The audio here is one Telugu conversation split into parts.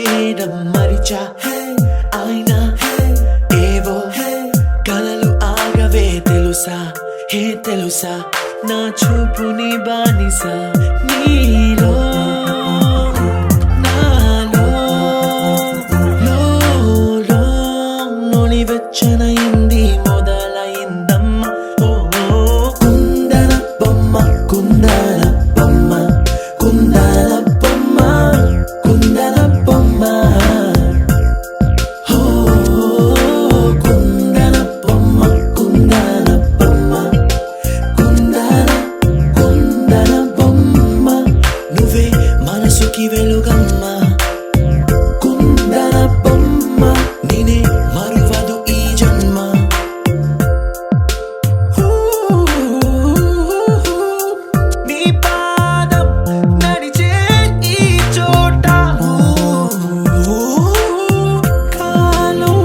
చేయడం మరిచా అయినా ఏవో కలలు ఆగవే తెలుసా తెలుసా నా చూపుని బానిసా నీలో నాలో లో నొలి వెచ్చనయింది మొదలైందమ్మ ఓ కుందన బొమ్మ కుందన బొమ్మ కుందన బొమ్మ కుందన బొమ్మ ఓ కుందన బొమ్మ కుందన బొమ్మ కుందన కుందన బొమ్మ నువ్వే మనసుకి వెలుగమ్మ కుందన బొమ్మ నేనే మరువదు ఈ జన్మ నీ పాదం నడిచే ఈ చోట కాలం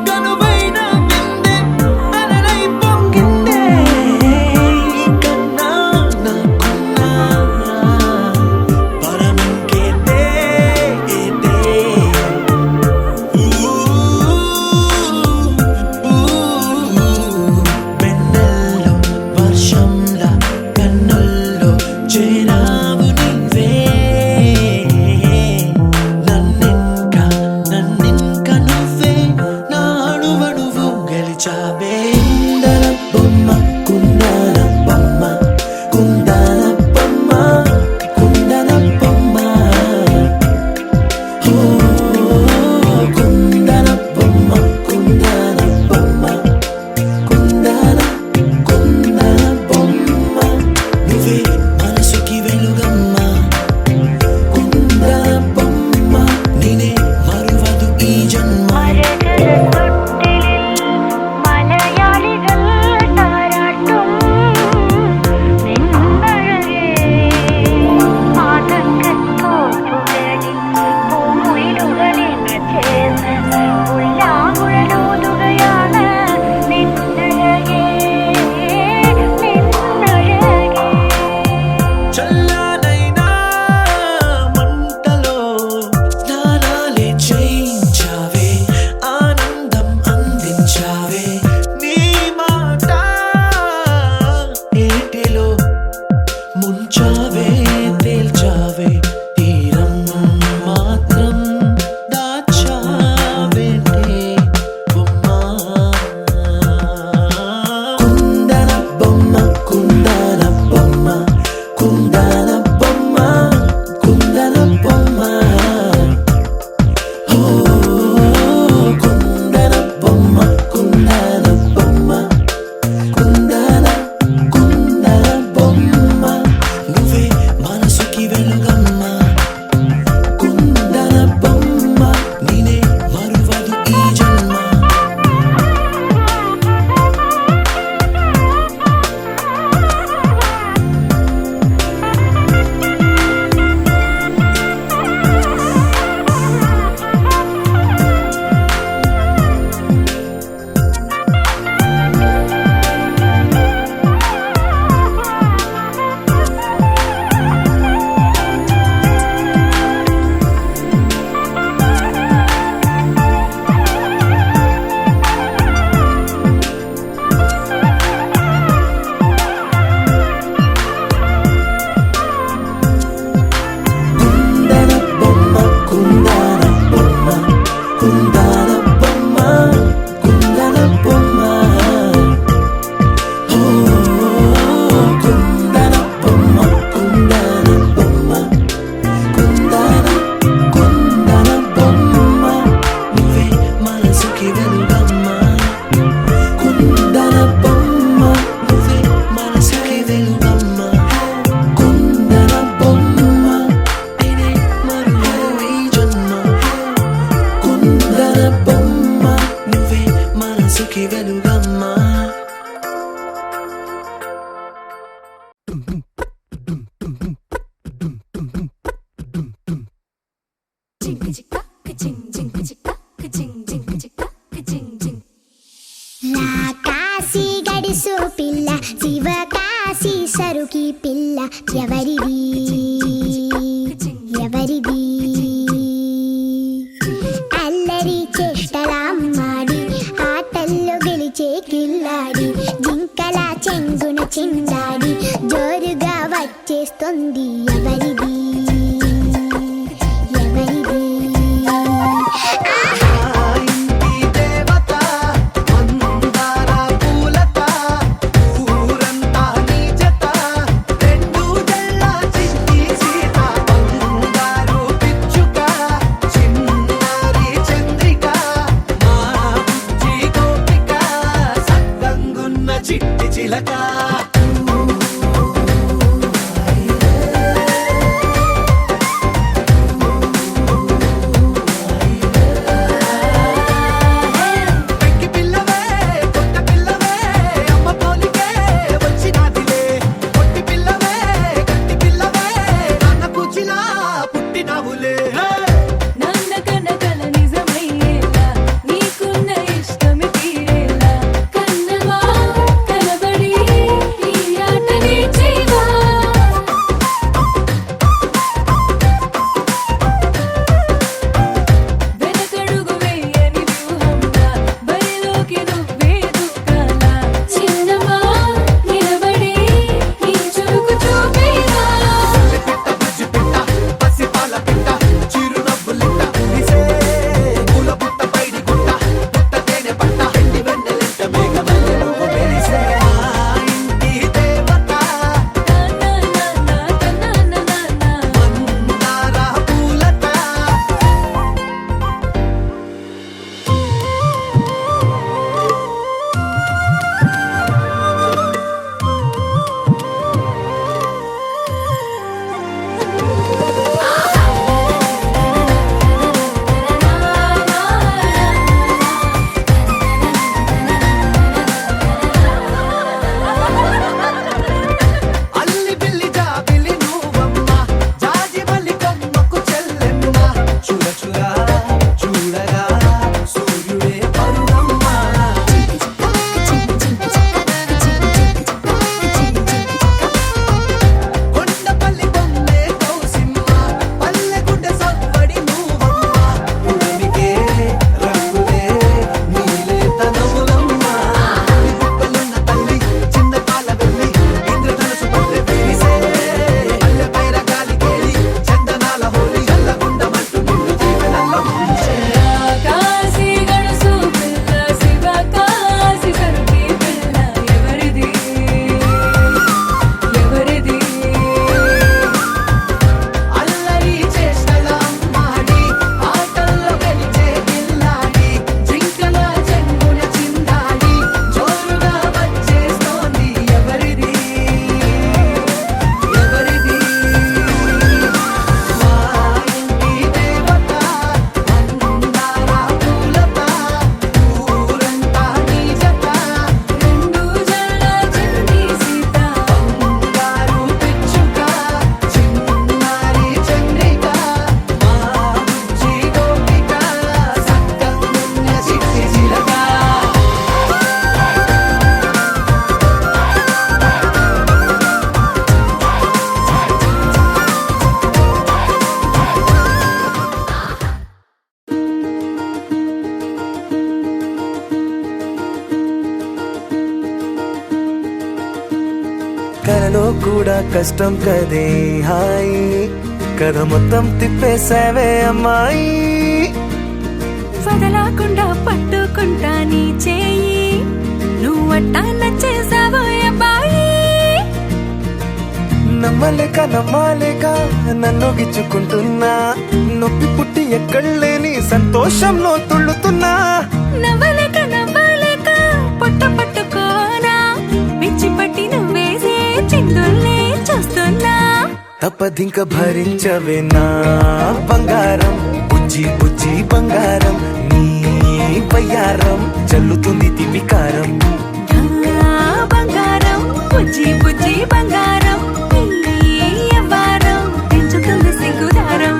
కనువైన విందే అలలై పొంగిందే కన్నా నాకున్నా పరమింకేదే వెన్నెల్లో వర్షంలా కన్నుల్లో చేరావు నీవే నన్నింక నువ్వే నా అణువణువు గెలిచావే కుందన బొమ్మ కుందన బొమ్మ కుందన బొమ్మ కుందన బొమ్మ ఓ కుందన బొమ్మ కుందన బొమ్మ కుందన కుందన బొమ్మ నువ్వే మనసుకి వెలుగమ్మ కుందన బొమ్మ నేనే మరువదు ఈ జన్మ മലയാളികൾ താരാട്ടും നിന്നഴകേ ആതങ്കത്തോപ്പുകളിൽ പൂമുയിലുകളിൽ ചേർന്ന് ഉല്ലാകുഴലൂതുകയാണ് നിന്നഴകേ നിന്നഴകേ చల్లనైనా మంటలో స్నానాలే చేయించావే ఆనందం అందించావే నీ మాట ఏటిలో ముంచావే తేల్చావే తీరం మాత్రం దాచావేంటే బొమ్మ కుందన బొమ్మ కుందన బొమ్మ కుందన బొమ్మ కుందన బొమ్మ ఓ కుందన బొమ్మ కుందన బొమ్మ కుందన కుందన బొమ్మ నువ్వే మనసుకి వెలుగమ్మ కుందన బొమ్మ నేనే మరువదు ఈ జన్మ కుందన బొమ్మ కుందన బొమ్మ కుందన బొమ్మ కుందన బొమ్మ ఓ కుందన బొమ్మ కుందన బొమ్మ కుందన కుందన బొమ్మ నువ్వే మనసుకి వెలుగమ్మ కుందన బొమ్మ నువ్వే మనసుకి వెలుగమ్మ కుందన బొమ్మ నేనే మరువదు ఈ జన్మ కుందన బొమ్మ నువ్వే మనసుకి వెలుగమ్మ కాశీ గడిసు పిల్ల శివకాశి సరుకి పిల్ల ఎవరిది ఎవరిది పంచినవులే నాన్న కనకల నిజమయ్యేలా నీకున్న ఇష్టమి తీరేలా కన్నవా కలబడి ఈ ఆటనే చేయవా వెనకడుగు వేయని వ్యూహంలా బరిలోకి నువ్వే దూకాలా చిన్నవా నిలబడి ఈ చురుకు చూపేలా పిట్ట బుజ్జి పిట్ట పసిపాల పిట్ట చిరునవ్వులిట్ట కురిసే పూల పుట్ట పైడి గుట్ట పుట్ట తేనె పట్ట ఎండి వెన్నెలిట్ట మేఘమల్లె నువ్వు మెరిసే మా ఇంటి దేవత మందార పూలత అల్లి బిల్లి జాబిలి నువ్వమ్మ జాజి మల్లి కొమ్మకు చెల్లెమ్మ చూర చూర చూడగా సూర్యుడే పరువమ్మ కొండపల్లి బొమ్మే కౌసిమ్మ పల్లె గుడ్డ సవ్వడి నువ్వమ్మ ఉడమికే రంగులే నీలే తనములమ్మ గుప్పలున్న తల్లి చిన్న పాల వెళ్ళి ఇంద్రధనుసు పల్లె విరిసే పల్లె పైర గాలి కేలి చందనాల హోలీ చల్లగుండమంటూ నిన్ను జీవనల్ల ముంచే కాశీ గడుసు పిల్ల శివ కాశీ సరుకి పిల్ల ఎవరిది ఎవరిది అల్లరి చేష్టల అమ్మాడి ఆటల్లో గెలిచే గిల్లాడి జింకల చెంగున చిందాడి జోరుగా వచ్చేస్తోంది ఎవరిది ఎవరిది మా ఇంటి దేవత మందార పూలత ఊరంతా నీ జత రెండు జల్ల చిన్ని సీత బంగారు పిచ్చుక చిన్నారి చంద్రిక మా బుజ్జి గోపిక సక్కనున్న చిట్టి చిలక కలలో కూడా కష్టం కదే హాయి కథ మొత్తం తిప్పేసావే అమ్మాయి వదలకుండా పట్టుకుంటా నీ చేయి నువ్వట్టా నచ్చేసావో అబ్బాయి నమ్మలేక నమ్మాలేక నన్ను గిచ్చుకుంటున్నా నొప్పి పుట్టి ఎక్కడలేని సంతోషంలో తుళ్ళుతున్నా నవ్వలేక నవ్వలేక పొట్ట పట్టుకోనా పిచ్చి పట్టి నువ్వేసే చిందుల్ని చూస్తున్నా తప్పదింక భరించవే నా బంగారం బుజ్జి బుజ్జి బంగారం నీ వయ్యారం చల్లుతుంది తిమికారం ఆ బంగారం బుజ్జి బుజ్జి బంగారం నీ యవ్వారం పెంచుతుంది సిగ్గుదారం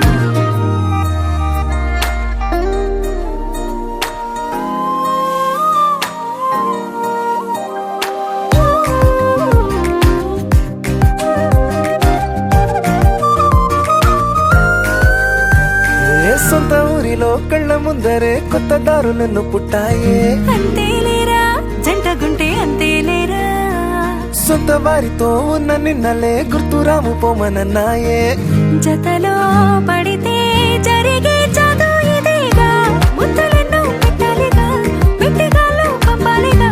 ఏ సొంత ఊరిలో కళ్ళ ముందరే కొత్త దారులను పుట్టాయే అంతేలేరా జంటగుంటే అంతేలేరా సొంత వారితో ఉన్న నిన్నలే గుర్తురాము పోమనన్నాయే జతలో పడితే జరిగే చదువు ఇదేగా ముద్దలెన్నో పెట్టాలిగా పెట్టిగాల్లో పంపాలిగా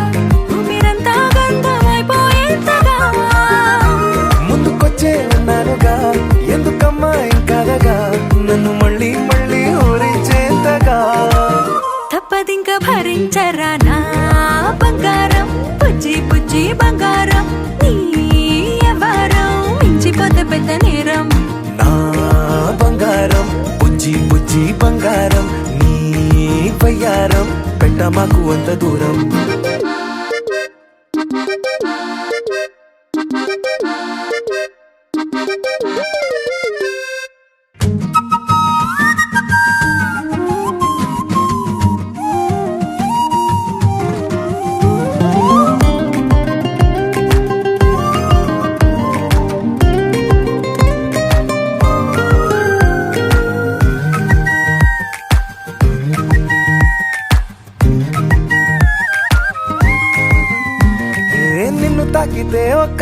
ఊపిరంతా గంతమైపోయేంతగా ముందుకొచ్చే ఉన్నానుగా ఎందుకమ్మా ఇంకాదగా నన్ను మళ్ళీ మళ్ళీ ఊరించేంతగా తప్పదింక భరించరా నా బంగారం బుజ్జి బుజ్జి బంగారం నీ యవ్వారం మించిపోతే పెద్ద నేరం నా బంగారం బుజ్జి బుజ్జి బంగారం నీ వయ్యారం పెట్ట మాకు అంత దూరం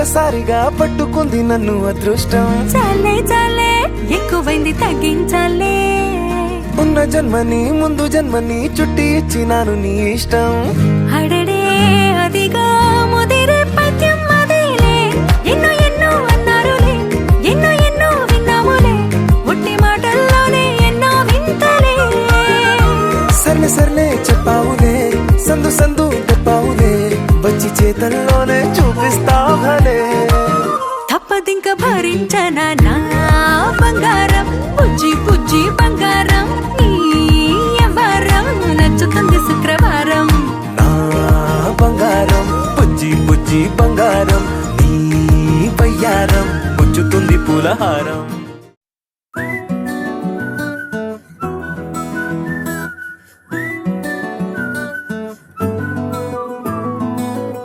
ఒక్కసారిగా పట్టుకుంది నన్ను అదృష్టం. చాలే చాలే ఎక్కువైంది తగ్గించాలే. ఉన్న జన్మని ముందు జన్మని చుట్టి ఇచ్చినాను నీ ఇష్టం. అడడే అదిగా ముదిరే పద్యం అదేలే. ఎన్నో ఎన్నో అన్నారులే, ఎన్నో ఎన్నో విన్నాములే, ఒట్టి మాటల్లోనే ఎన్నో వింతలే. సర్లే సర్లే చెప్పావులే, సందు సందు చెప్పావులే, వచ్చి చేతల్లోనే చూపిస్తావులే. తప్పదింక భరించనా నా బంగారం, పుజ్జి పుజ్జి బంగారం. నీ ఎవరం నచ్చుతుంది శుక్రవారం. నా బంగారం బుజ్జి బుజ్జి బంగారం, నీ బయ్యారం పుచ్చుతుంది పూలహారం.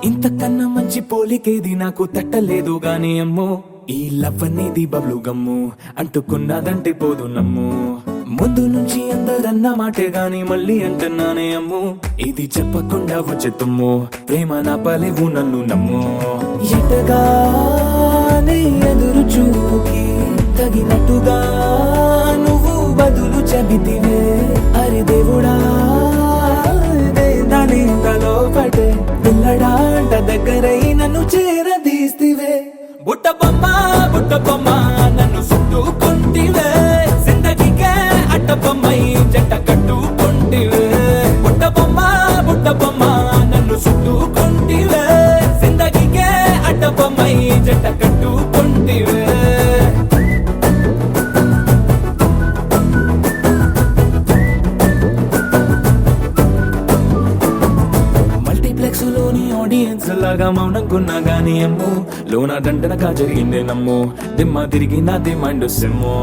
ఇంతకన్నా మంచి పోలికేది నాకు తట్టలేదు గాని అమ్మో, ఈ లవ్ అనేది బబ్లు గమ్ము, అంటుకున్నదంటే పోదు నమ్ము. ముందు నుంచి అందరన్న మాటే గాని మళ్ళీ అంటున్నానే అమ్ము, ఇది చెప్పకుండా వచ్చే తుమ్ము, ప్రేమ నా పలేవు నన్ను నమ్ము. ఎటగానే ఎదురు చూకి తగినట్టుగా నువ్వు బదులు చెబితివే. అరే దేవుడా దాని తలో పడే పిల్లడాంట దగ్గరై నన్ను చేరదీస్తివే. బుట్ట బొమ్మ నన్ను చుట్టుకుంటివే, జిందగీకే అట్ట బొమ్మై జంట కట్టుకుంటివే. బుట్ట బొమ్మ నన్ను చుట్టుకుంటివే, జిందగీకే అట్ట బొమ్మై జంట కట్టుకుంటివే. మల్టీప్లెక్స్ లోని ఆడియన్స్ లాగా మౌనంకున్నా గానీ అమ్ము, లోన దండనగా జరిగిందే నమ్ము, దిమ్మ తిరిగి నాది మైండ్ సిమ్ము.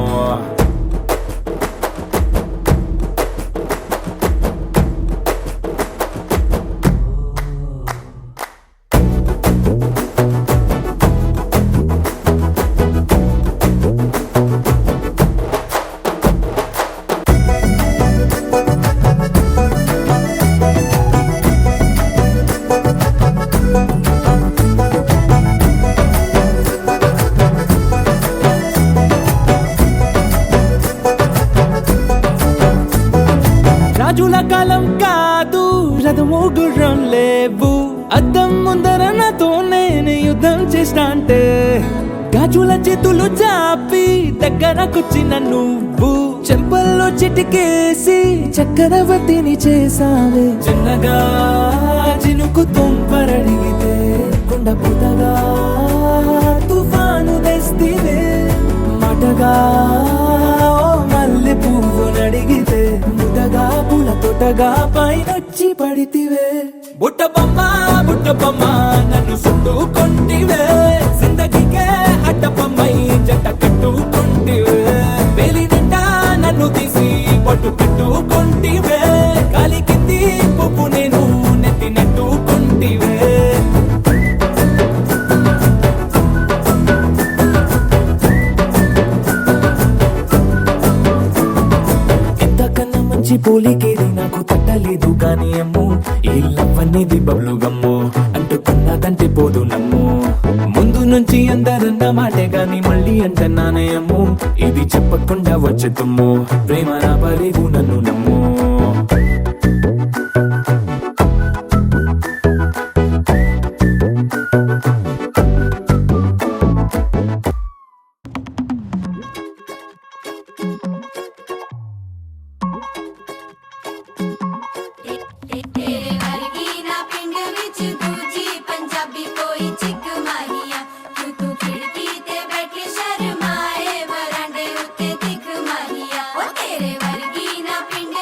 రాజుల కాలం కాదు, రథము గుర్రం లేవు, అద్దం ముందర నాతో నేను యుద్ధం చేస్తా అంటే, గాజుల చేతులు చాపి దగ్గరకొచ్చిన నువ్వు, చెంపల్లో చిటికేసి చక్రవర్తిని చేసావే. చిన్నగా చినుకు తుంపరడిగితే కొండ పుటగా తుఫాను తెస్తివే. మాటగా మల్లె పువ్వు నడిగితే ముదగా పూల తోటగా పైనొచ్చి పడితివే. బుట్ట బొమ్మ నన్ను చుట్టుకుంటివే, జిందగీకే అట్ట బొమ్మై జంట కట్టుకుంటివే. వేలి నిండా నన్ను తీసి పట్టు పెట్టుకుంటివే, గాలి కింది పువ్వు నేను నెత్తి నెట్టుకుంటివే. మంచి పోలికేది నాకు తట్టలేదు గాని అమ్ము, ఈ లవ్ అనేది బబ్లు గమ్ము, అంటుకున్నదంటే పోదు నమ్ము. ముందు నుంచి అందరన్న మాటే గాని మళ్ళీ అంటున్నానే అమ్ము, ఇది చెప్పకుండా వచ్చే తుమ్ము, ప్రేమ నా పలేవు నన్ను నమ్ము. तेरे वर्गी ना पिंड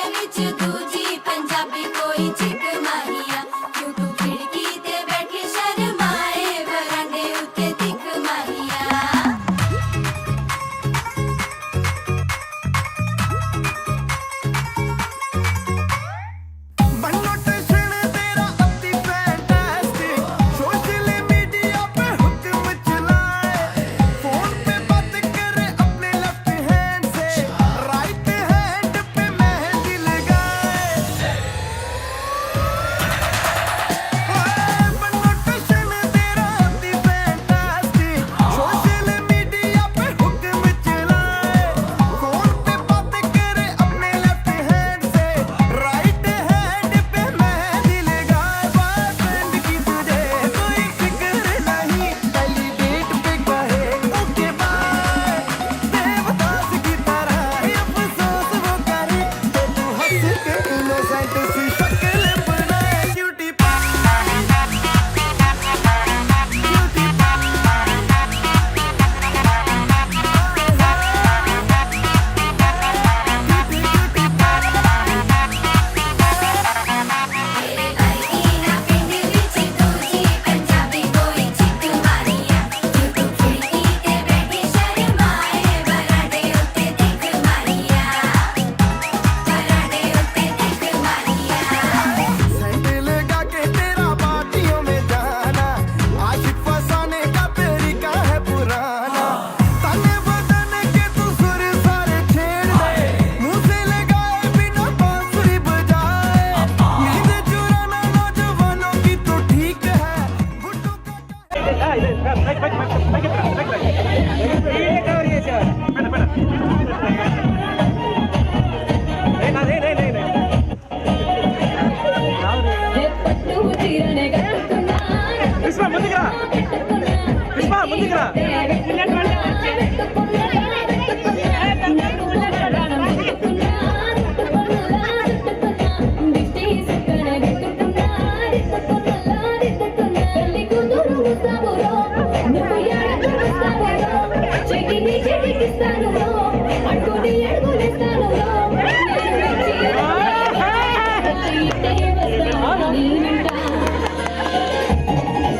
ఇట్టే వస్తా నీ వెంట.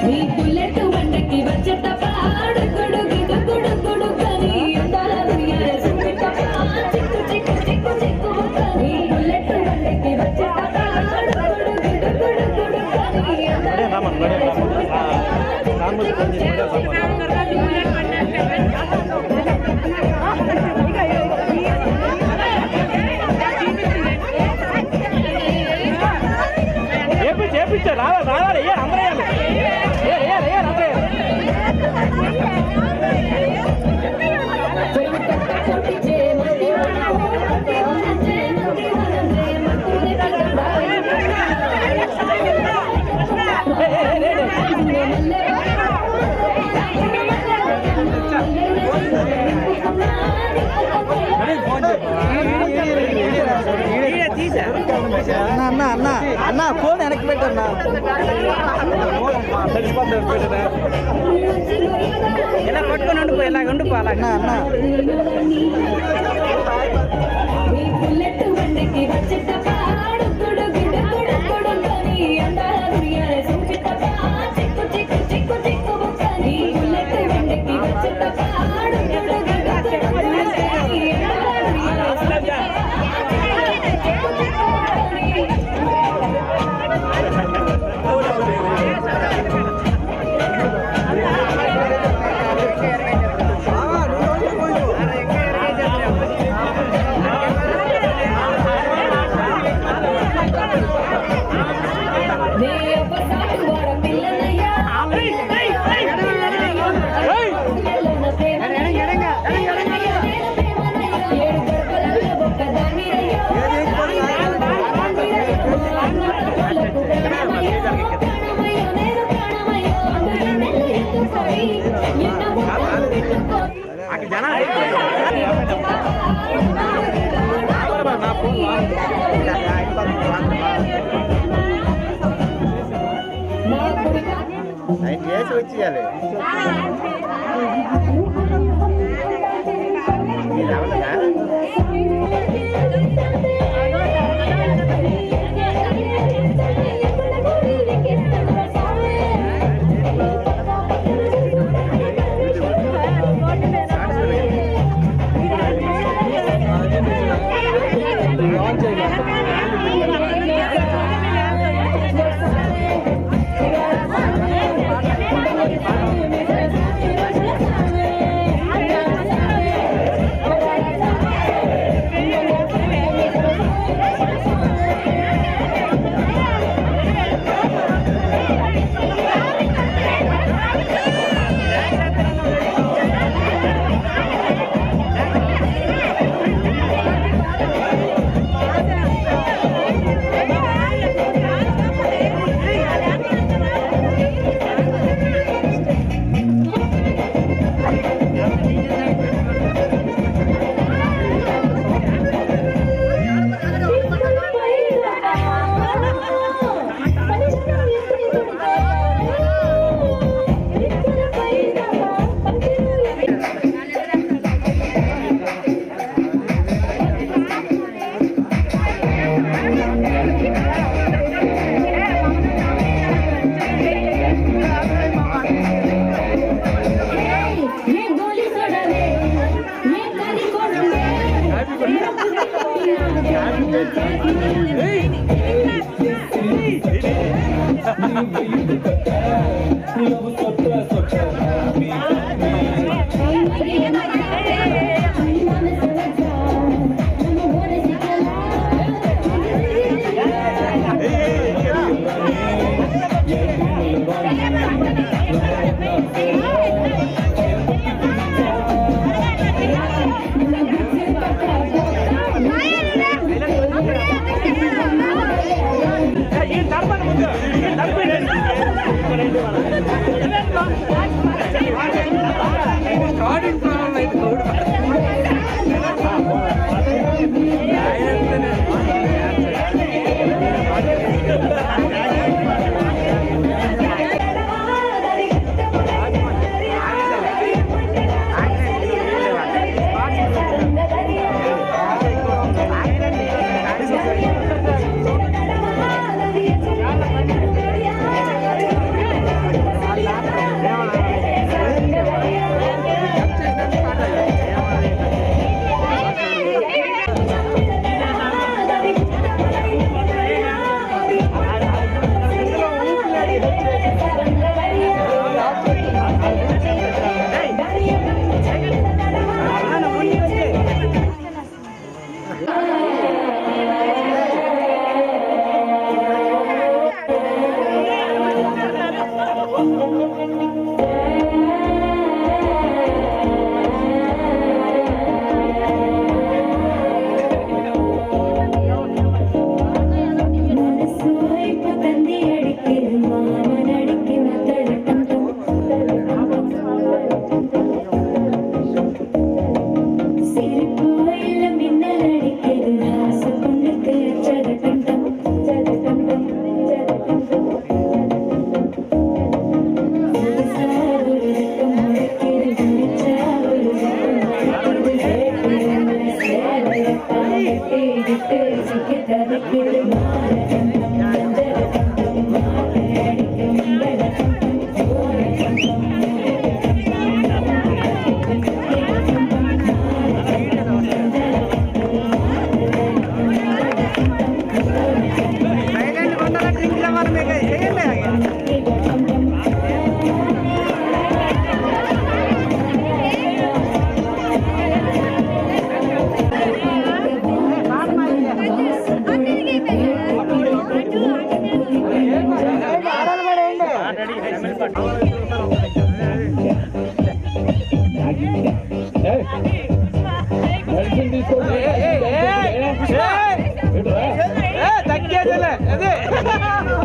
నీ బుల్లెట్ బండకి వచ్చే తప్ప అడుగుడు గుడు గుడు గుడు కని అందాల దుయ్యాల సుమ్మి తప్ప చిక్కు చిక్కు చిక్కు చిక్కు కని బుల్లెట్ బండకి వచ్చే తప్ప అడుగుడు గుడు గుడు గుడు కని అందాల దుయ్యాల సుమ్మి చేపించారు రావాలి ఏ అందరూ అన్న అన్న అన్న ఫోన్ వెనక్కి పెట్టన్నా ఇలా పట్టుకొని ఉండిపో ఇలాగ ఉండిపో అలాగ అన్న ఆయన చేసి వచ్చేయాలి ఈ తప్పని ముందు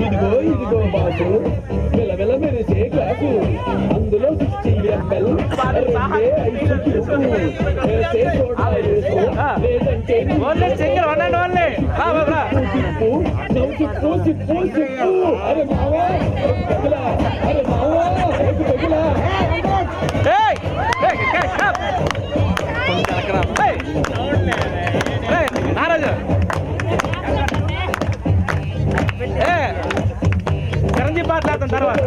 ఇదిగో ఇదిగో బాసు వెలవెల మెరిసే గ్లాసు అందులో 60 ml లేదంటే సిప్పు సిప్పు సిప్పు అరే మావా అరే మావా చిరంజీవి మాట్లాడతాం తర్వాత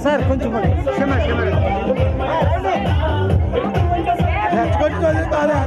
సార్ కొంచెం క్షమ రెచ్చగొట్టుకోలేదు బాగా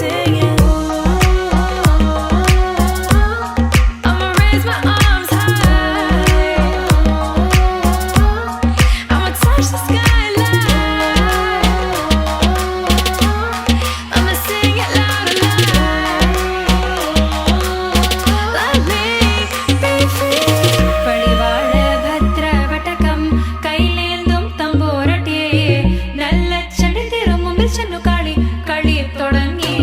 singing. I'ma raise my arms high. I'ma touch the skyline. I'ma sing it loud and loud. Let me be free. பழிவாழ பத்ர வட்டகம் கையிலேந்தும் தம்போரட்டியே நல்ல செடி திரும்பும் சென்னு காளி களி தொடங்கி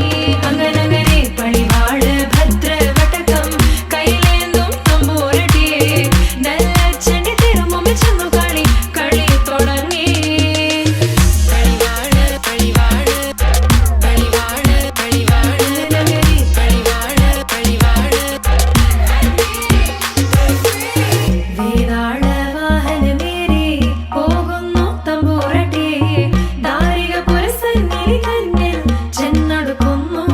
அங்கனங்கனே பழிவாழ பத்ர வட்டகம் கையிலேந்தும் தம்போரட்டியே நல்ல செடி திரும்பும் சென்னு காளி களி தொடங்கி பழிவாழ பழிவாழ பழிவாழ பழிவாழ நகரி பழிவாழ பழிவாழ വേതാള വാഹനമേറി പോകുന്നു തമ്പൂരട്ടി ദാരിക പുരസന്നിധി തന്നിൽ ചെന്നടുക്കുന്നു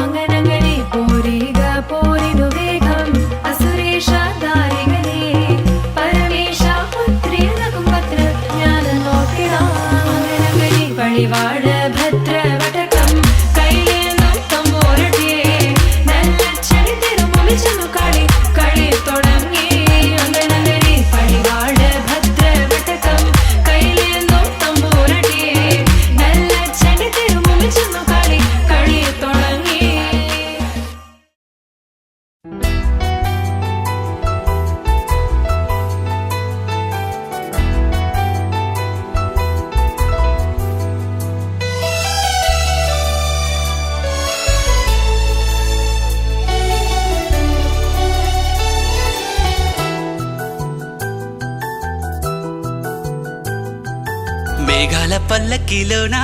അങ്ങനങ്ങനെ പോരിക പോരിനു വേഗം അസുരേഷ ദാരികനെ പരമേശ പുത്രിയനകും പത്ര ജ്ഞാന നോക്കിടാം അങ്ങനങ്ങനെ പഴിവാഴ ഭദ്ര വടകം കൈലേന്തും തമ്പൂരട്ടിയെ നല്ല ചെടി തിരുമുമ്പി ചെന്നു കളി കളി തുടങ്ങി അങ്ങനങ്ങനെ പഴിവാഴ ഭദ്ര വടകം കൈലേന്തും തമ്പൂരട്ടിയെ നല്ല ചെടി തിരുമുമ്പി ചെന്നു കളി കളി തുടങ്ങി మేఘాల పల్లకిలోనా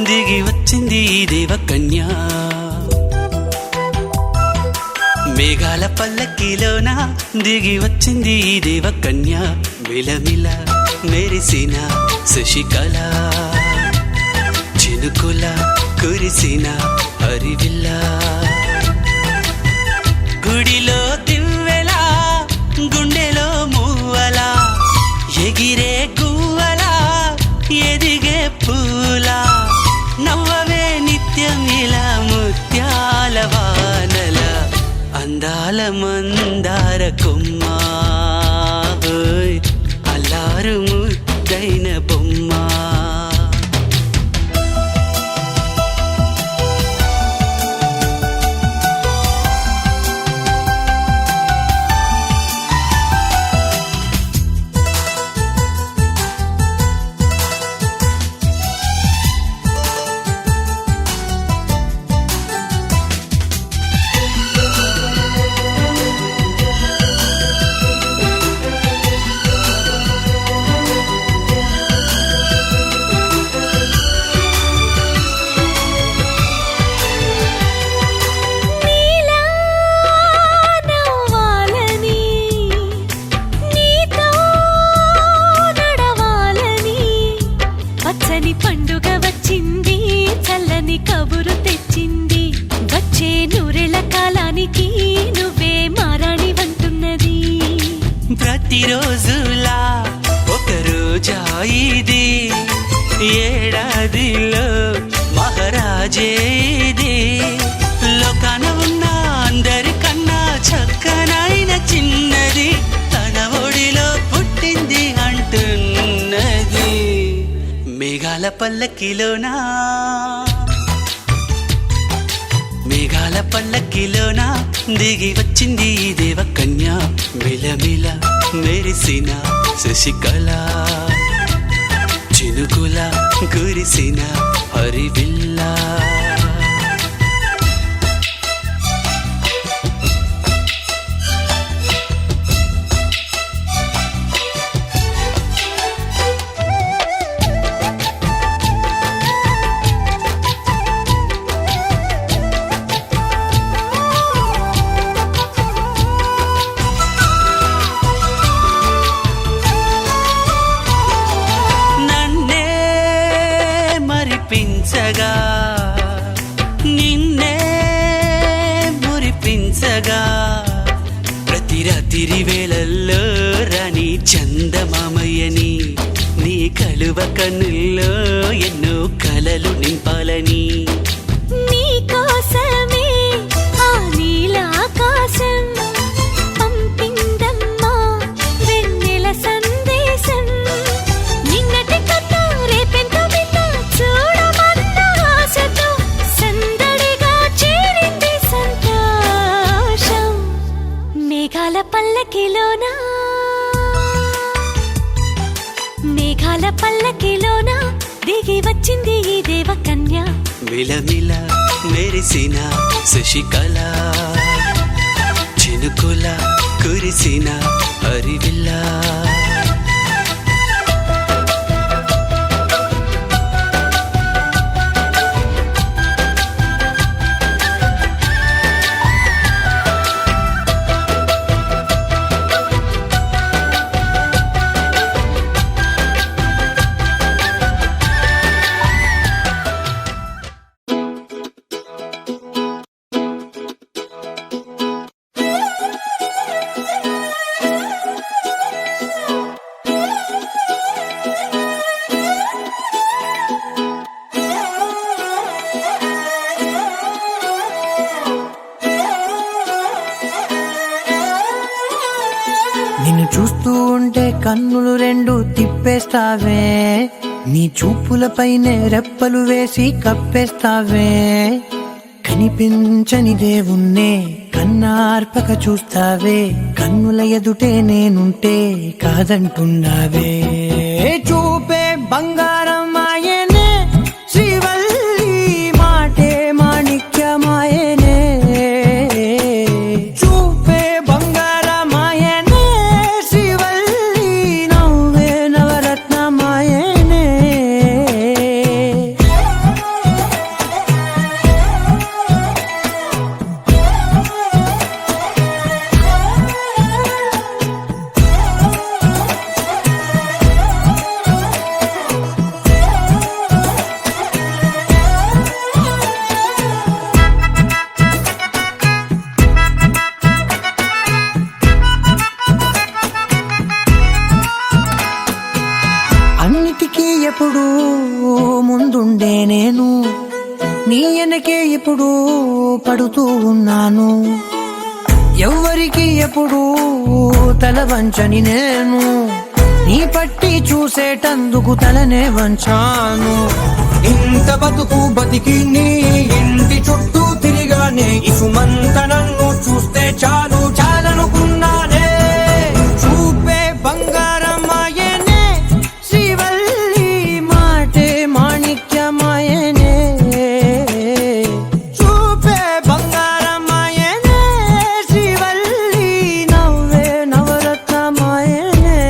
దిగి వచ్చింది ఈ దేవకన్య మేఘాల పల్లకిలోనా దిగి వచ్చింది ఈ దేవకన్య మిలమిల మెరిసిన శశికళ చినుకుల కురిసిన హరివిల్ల గుడిలో దివ్వెలా గుండెలో మూవలా ఎగిరే గువ్వలా ఎదిగే పూలా నవ్వవే నిత్యం ఇలా ముత్యాల వానల అందాల మందార కొమ్మ ఓయ్ అల్లారు ముద్దైన బొమ్మ నీలా నవ్వాలని నీతో నడవాలని పచ్చని పండుగ వచ్చింది చల్లని కబురు తెచ్చింది వచ్చే నూరెళ్ళ కాలానికి నువ్వే మారాణి వంటున్నది ప్రతిరోజులా ఒక రోజా ఇది ఏడాదిలో మహారాజే ఇది లోకాన ఉన్న అందరికన్నా చక్కనైన చిన్నది తన ఒడిలో పుట్టింది అంటున్నది మేఘాల పల్లకిలోనా మేఘాల పల్లకిలోనా దిగి వచ్చింది ఈ దేవకన్య మిలమిల మెరిసిన శశికళ చినుకుల కురిసిన హరివిల్ల నన్నే మరిపించగా నిన్నే మురిపించగా ప్రతి రాత్రి వేళల్లో రాణి చందమామయ్యని నీ కళ్ళ కలువ కన్నుల్లో ఎన్నో కలలు నింపాలని నీకోసమే ఆ నీలాకాశం పంపిందమ్మా వెన్నెల సందేశం. నిన్నటి కథ రేపెంత వింత చూడమన్న ఆశతో సందడిగా చేరింది సంతోషం. మేఘాల పల్లకిలోనా మేఘాల పల్లకిలోన దిగి వచ్చింది ఈ దేవకన్య. మిలమిల మెరిసిన శశికళ చినుకుల కురిసిన హరివిల్లా నిన్ను చూస్తూ ఉంటే కన్నులు రెండు తిప్పేస్తావే, నీ చూపులపైనే రెప్పలు వేసి కప్పేస్తావే. కనిపించని దేవుణ్ణే కన్నార్పక చూస్తావే, కన్నుల ఎదుటే నేనుంటే కాదంటున్నావే. చూపే బంగారం ఆయనే శ్రీవల్లి మాటే మాణిక్యమాయనే. చూపే బంగారమాయనే శ్రీవల్లి నవ్వే నవరత్నమాయనే. అన్నిటికీ ఎప్పుడు ముందుండే నేను, నీ వెనకే ఎప్పుడు పడుతూ ఉన్నాను. ఎవ్వరికి ఎప్పుడు తల వంచని నేను, నీ పట్టి చూసేటందుకు తలనే వంచాను. ఇంత బతుకు బతికి నీ ఇంటి చుట్టూ తిరిగానే, ఇసుమంత నన్ను చూస్తే చాలు చాలనుకున్నానే. చూపే బంగారమాయనే శ్రీవల్లి మాటే మాణిక్యమాయనే. చూపే బంగారమాయనే శ్రీవల్లి నవ్వే నవరత్నమాయనే.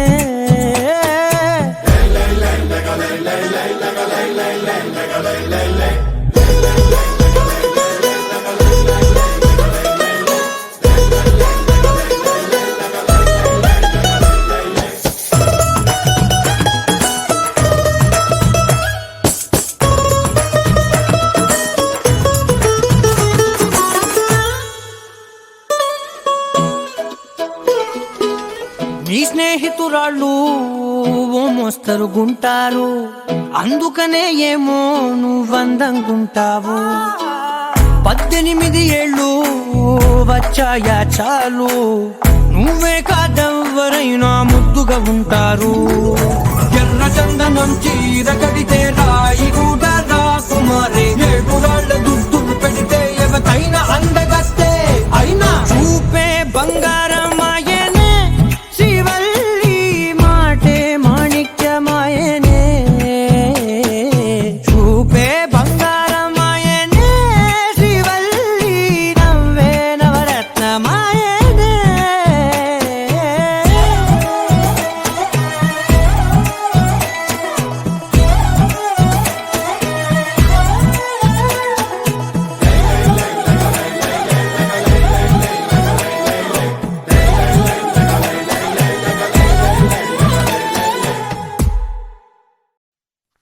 నీ స్నేహితురాళ్ళు ఓ మోస్తరుగుంటారు, అందుకనే ఏమో నువ్వందంగుంటావు. 18 ఏళ్ళు వచ్చాయా చాలు, నువ్వే కాదెవ్వరైనా ముద్దుగా ఉంటారు. ఎర్ర చందనం చీర కడితే రాయి కూడా రాకుమారే, 7 రాళ్ళ దుద్దులు పెడితే ఎవతైనా అందగస్తే అయినా. చూపే బంగారమాయనే శ్రీవల్లి మాటే మాణిక్యమాయనే. చూపే బంగారమాయనే శ్రీవల్లి నవ్వే నవరత్నమాయనే.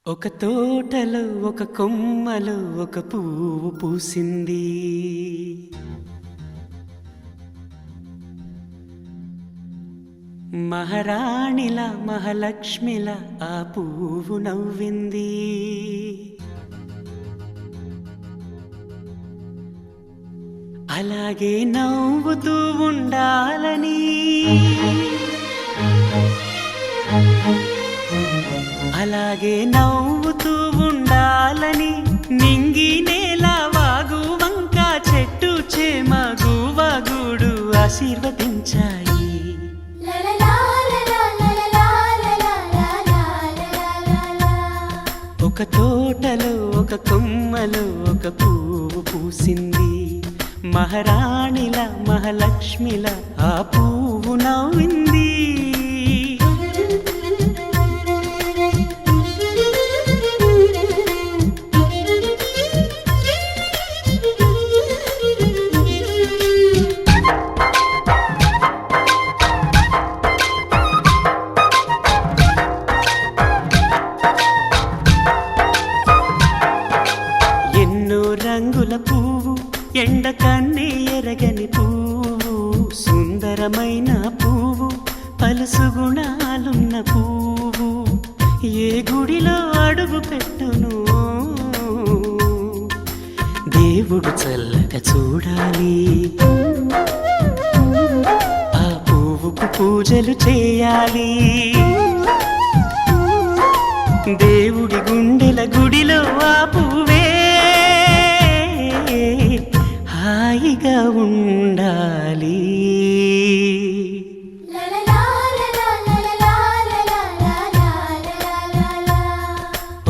ఒక తోటలో ఒక కొమ్మలో ఒక పువ్వు పూసింది, మహారాణిలా మహాలక్ష్మిలా ఆ పువ్వు నవ్వింది. అలాగే నవ్వుతూ ఉండాలని, అలాగే నవ్వుతూ ఉండాలని నింగి నేల వాగు వంక చెట్టు చేమ గువగుడు ఆశీర్వదించాయి. ఒక తోటలో ఒక కొమ్మలో ఒక పువ్వు పూసింది. మహారాణిల మహాలక్ష్మిల ఆ పువ్వు నవ్వింది. రంగుల పువ్వు ఎండ కన్నే ఎరగని పువ్వు, సుందరమైన పువ్వు పలుసు గుణాలున్న పువ్వు, ఏ గుడిలో అడుగు పెట్టును దేవుడు చల్లగా చూడాలి. ఆ పువ్వుకు పూజలు చేయాలి. దేవుడి గుండెల గుడిలో ఆ పువ్వే హాయిగా ఉండాలి.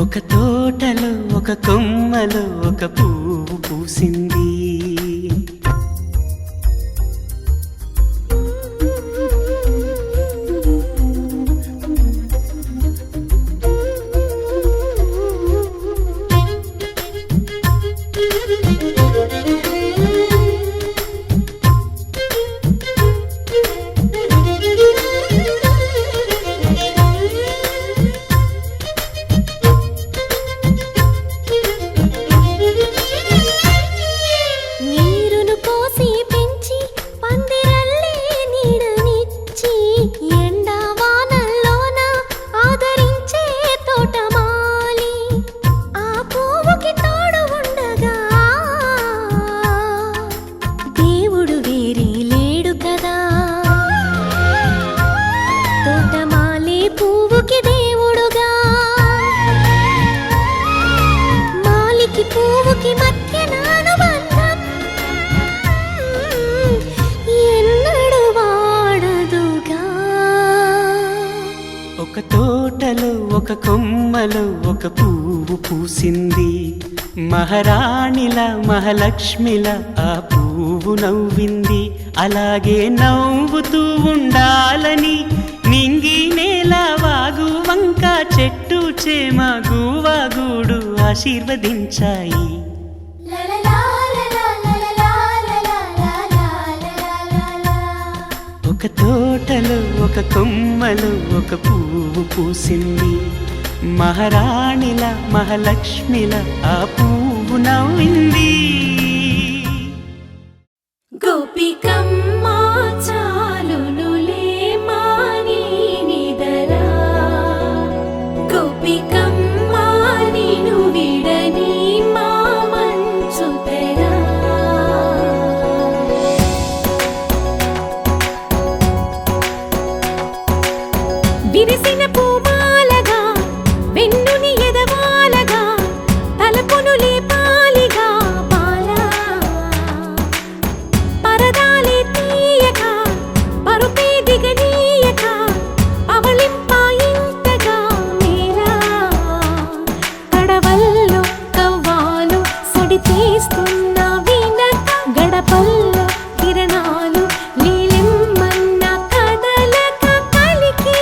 ఒక తోటలో ఒక కొమ్మలో ఒక పువ్వు పూసింది. ఒక తోటలో ఒక కొమ్మలో ఒక పువ్వు పూసింది. మహారాణిల మహాలక్ష్మిల ఆ పువ్వు నవ్వింది. అలాగే నవ్వుతూ ఉండాలని నింగి నేల వాగు వంక చెట్టు చేమ గువగుడు ఆశీర్వదించాయి. ఒక తోటలో ఒక కొమ్మలో ఒక పువ్వు పూసింది. మహారాణిల మహాలక్ష్మిల ఆ పువ్వు నవ్వింది. గోపికమ్మ చాలునులే మాని నిదరా, గోపికమ్మ నిను విడని మా మంచు తెరా. విరిసిన పూమాలగా వెన్నుని ఎదవాలగా తలపును లేపాలిగా పాలా, పరదాలే తీయక పరుపే దిగనీయక అవళింపాయింతగా మేరా. కడవల్లో కవ్వాలు సడి తీస్తున్న వీణక గడపల్లో కిరణాలు నీలిమ్మన్న కదలక కలికి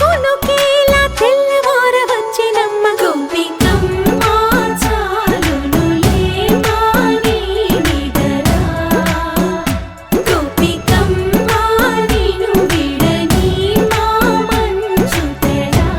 కొనుకేలా తెల్లవార వచ్చినమ్మ. గోపికమ్మ చాలునులే మాని నిదరా, గోపికమ్మ నిను విడని మా మంచు తెరా.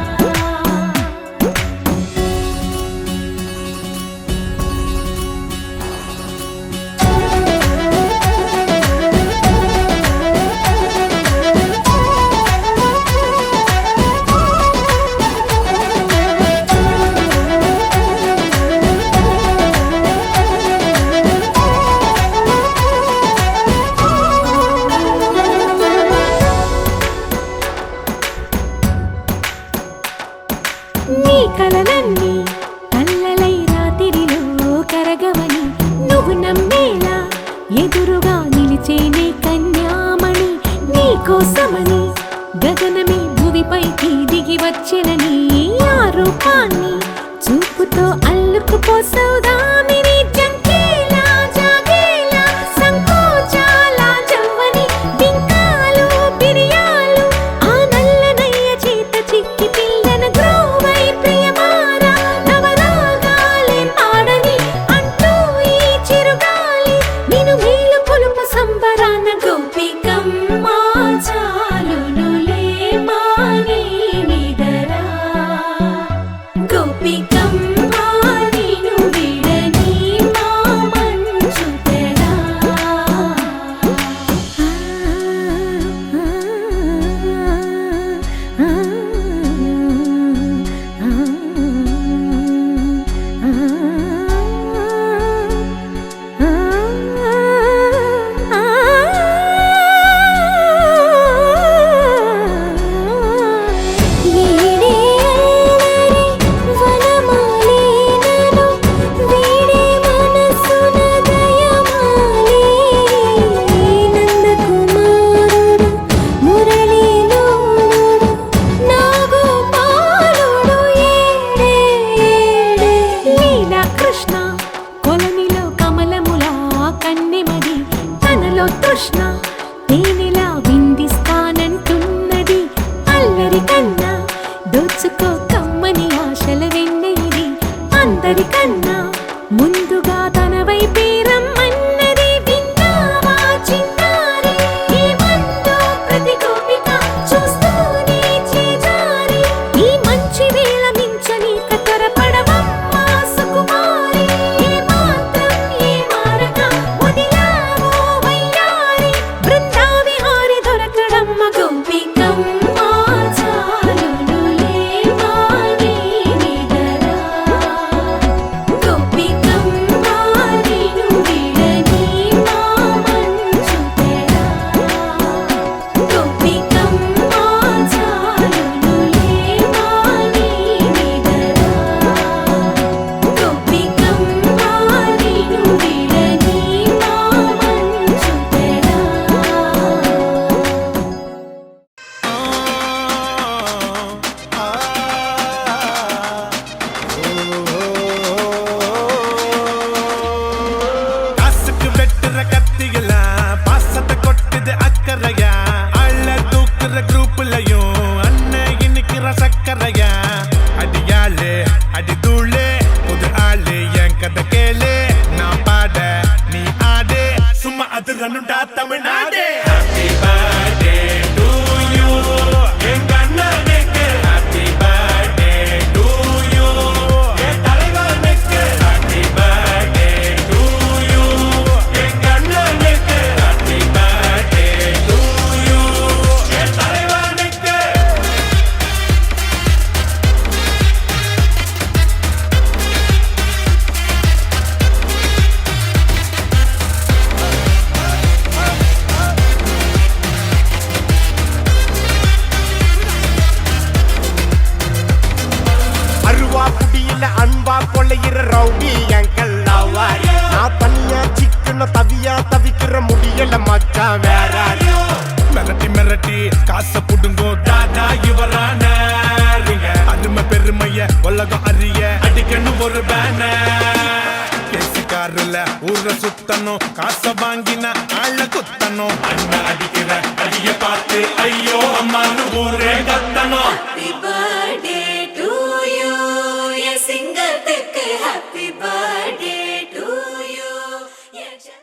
తృష్ణ తేనెలా విందిస్తానంటున్నది అల్లరి కన్నా దోచుకో కమ్మని ఆశల వెన్నెయిది అందరికన్నా ముందుగా తన వైపే రమ్మన్నది విన్నావా చిన్నారి ఏమందో ప్రతి గోపిక చూస్తూనే చేజారి ఈ మంచి వేళ మించని కతరపడవమ్మా సుకుమారి ఏ మాత్రం ఏ మారక వదిలావో వయ్యారి బృందావిహారి దొరకడమ్మ గోపికమ్మ చాలునులే మాని నిదరా గోపికమ్మ నిను విడని మా మంచు తెరా గోపికమ్మ చాలునులే మాని నిదరా గోపికమ్మ నిను విడని మా మంచు తెరా காசுக்கு வெட்டுற கத்திகள பாசத்தை கொட்டுது அக்கறையா அள்ள தூக்குற குரூப்லயும் அண்ணன் இன்னைக்கிற சக்கரையா அடியாளு அடி தூளு புது ஆளு என் கதை கேளு நான் பாட நீ ஆடு சும்மா அது ரன்னுடா Tamil Nadu Happy birthday to you எங்க அண்ணனுக்கு Happy birthday to you என் தலைவனுக்கு Happy birthday to you எங்க அண்ணனுக்கு Happy birthday to you என் தலைவனுக்கு அருவா புடியில அன்பா கொள்ளையிற ரவுடி எங்கள் லவ்வாரி நான் தனியா சிக்கன தவியா தவிக்கிற முடியல மச்சான் வேற மிரட்டி மிரட்டி காசை புடுங்கோ தாதா இவரான அருமை பெருமைய உலகம் அறிய அடிக்கணும் ஒரு பேனர் கேசிக்காருல ஊர சுத்தணும் காசை வாங்கின ஆள குத்தணும் அண்ணன் அடிக்கிற அடிய பார்த்து ஐயோ அம்மானு ஊரே கத்தணும்